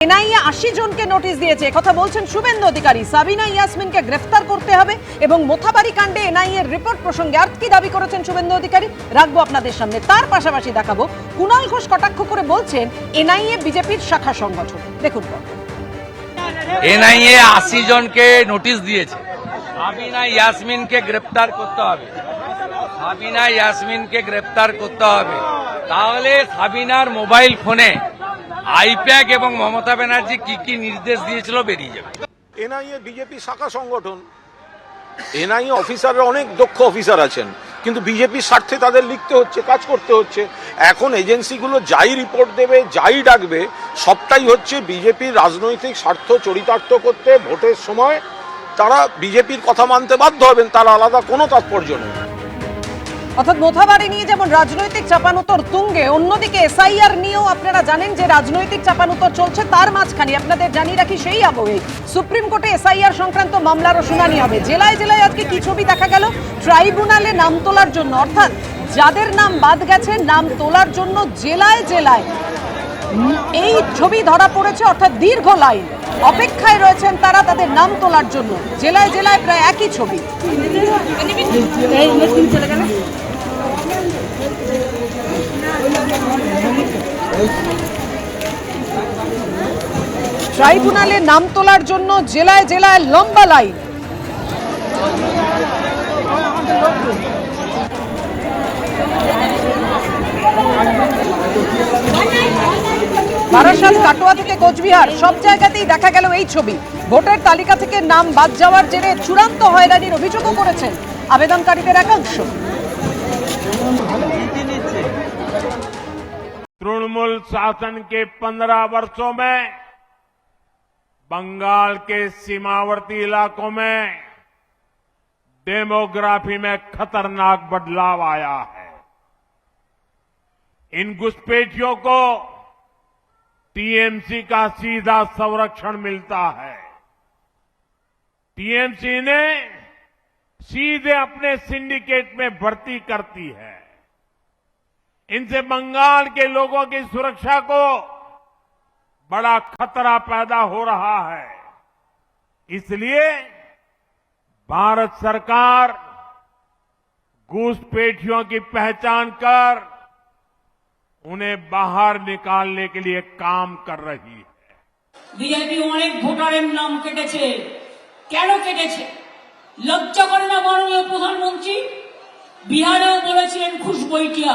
NIA ৮০ জনকে notice দিয়েছে, কথা বলছেন শুভেন্দু অধিকারী। সাবিনা ইয়াসমিনকে গ্রেফতার করতে হবে এবং মোথাবাড়ি কাণ্ডে এনআইএর রিপোর্ট প্রসঙ্গে আর কি দাবি করেছেন শুভেন্দু অধিকারী রাখবো আপনাদের সামনে। তার পাশাপাশি দেখাবো কুণাল ঘোষ কটাক্ষ করে বলছেন এনআইএ বিজেপির শাখা সংগঠন। দেখুন, এনআইএ ৮০ জনকে নোটিশ দিয়েছে, সাবিনা ইয়াসমিনকে গ্রেফতার করতে হবে, সাবিনা ইয়াসমিনকে গ্রেফতার করতে হবে। তাহলে সাবিনার মোবাইল ফোনে আইপ্যাক এবং মমতা ব্যানার্জি কি কি নির্দেশ দিয়েছিল বেরিয়ে যাবে। এনআইএ বিজেপি শাখা সংগঠন, এনআইএ অফিসাররা অনেক দক্ষ অফিসার আছেন, কিন্তু বিজেপির স্বার্থে তাদের লিখতে হচ্ছে, কাজ করতে হচ্ছে। এখন এজেন্সিগুলো যাই রিপোর্ট দেবে, যাই ডাকবে, সবটাই হচ্ছে বিজেপির রাজনৈতিক স্বার্থ চরিতার্থ করতে। ভোটের সময় তারা বিজেপির কথা মানতে বাধ্য হবেন, তার আলাদা কোনো তাৎপর্য নেই। অর্থাৎ মোথাবাড়ি নিয়ে যেমন রাজনৈতিক চাপানুতর তুঙ্গে, অন্যদিকে এসআইআর নিয়েও আপনারা জানেন যে রাজনৈতিক চাপানুতর চলছে। তার মাঝখানে আপনাদের জানিয়ে রাখি, সেই আবহে সুপ্রিম কোর্টে এসআইআর সংক্রান্ত মামলারও শুনানি হবে। জেলায় জেলায় আজকে কি ছবি দেখা গেল, ট্রাইব্যুনালে নাম তোলার জন্য, অর্থাৎ যাদের নাম বাদ গেছে নাম তোলার জন্য জেলায় জেলায় এই ছবি ধরা পড়েছে। অর্থাৎ দীর্ঘ লাইন, অপেক্ষায় রয়েছেন তারা তাদের নাম তোলার জন্য। জেলায় জেলায় প্রায় একই ছবি। ট্রাইব্যুনালে নাম তোলার জন্য জেলায় জেলায় লম্বা লাইন। বারাসাত, কাটোয়া থেকে কোচবিহার, সব জায়গাতেই দেখা গেল এই ছবি। ভোটার তালিকা থেকে নাম বাদ যাওয়ার জেরে চূড়ান্ত হয়রানির অভিযোগও করেছেন আবেদনকারীদের একাংশ। तृणमूल शासन के 15 वर्षों में बंगाल के सीमावर्ती इलाकों में डेमोग्राफी में खतरनाक बदलाव आया है। इन घुसपैठियों को टीएमसी का सीधा संरक्षण मिलता है। टीएमसी ने सीधे अपने सिंडिकेट में भर्ती करती है। इनसे बंगाल के लोगों की सुरक्षा को बड़ा खतरा पैदा हो रहा है। इसलिए भारत सरकार घुसपैठियों की पहचान कर उन्हें बाहर निकालने के लिए काम कर रही है। বিজেপি অনেক ভোটারের নাম কেটেছে। কেন কেটেছে? লজ্জা করে না মাননীয় প্রধানমন্ত্রী? বিহারেও বলেছিলেন খুশবইটিয়া,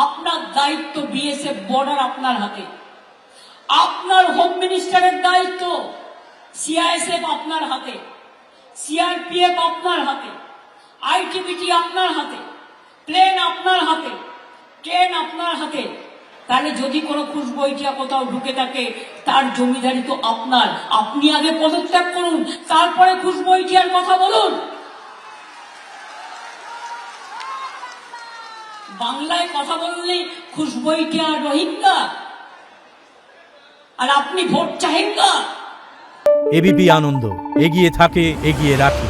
আপনার দায়িত্ব, বিএসএফ বর্ডার আপনার হাতে, আপনার হোম মিনিস্টারের দায়িত্ব, সিআইএসএফ আপনার হাতে, সিআরপিএফ আপনার হাতে, আইটিবিটি আপনার হাতে, প্লেন আপনার হাতে, ট্রেন আপনার হাতে। তাহলে যদি কোনো খুশবইটিয়া কোথাও ঢুকে থাকে, তার জমিদারি তো আপনার। আপনি আগে পদত্যাগ করুন, তারপরে খুশবইটিয়ার কথা বলুন। বাংলায় কথা বললে খুশবইটিয়া রোহিঙ্গা, আর আপনি ভোট চাহেঙ্গা। এবিপি আনন্দ, এগিয়ে থাকে, এগিয়ে রাখে।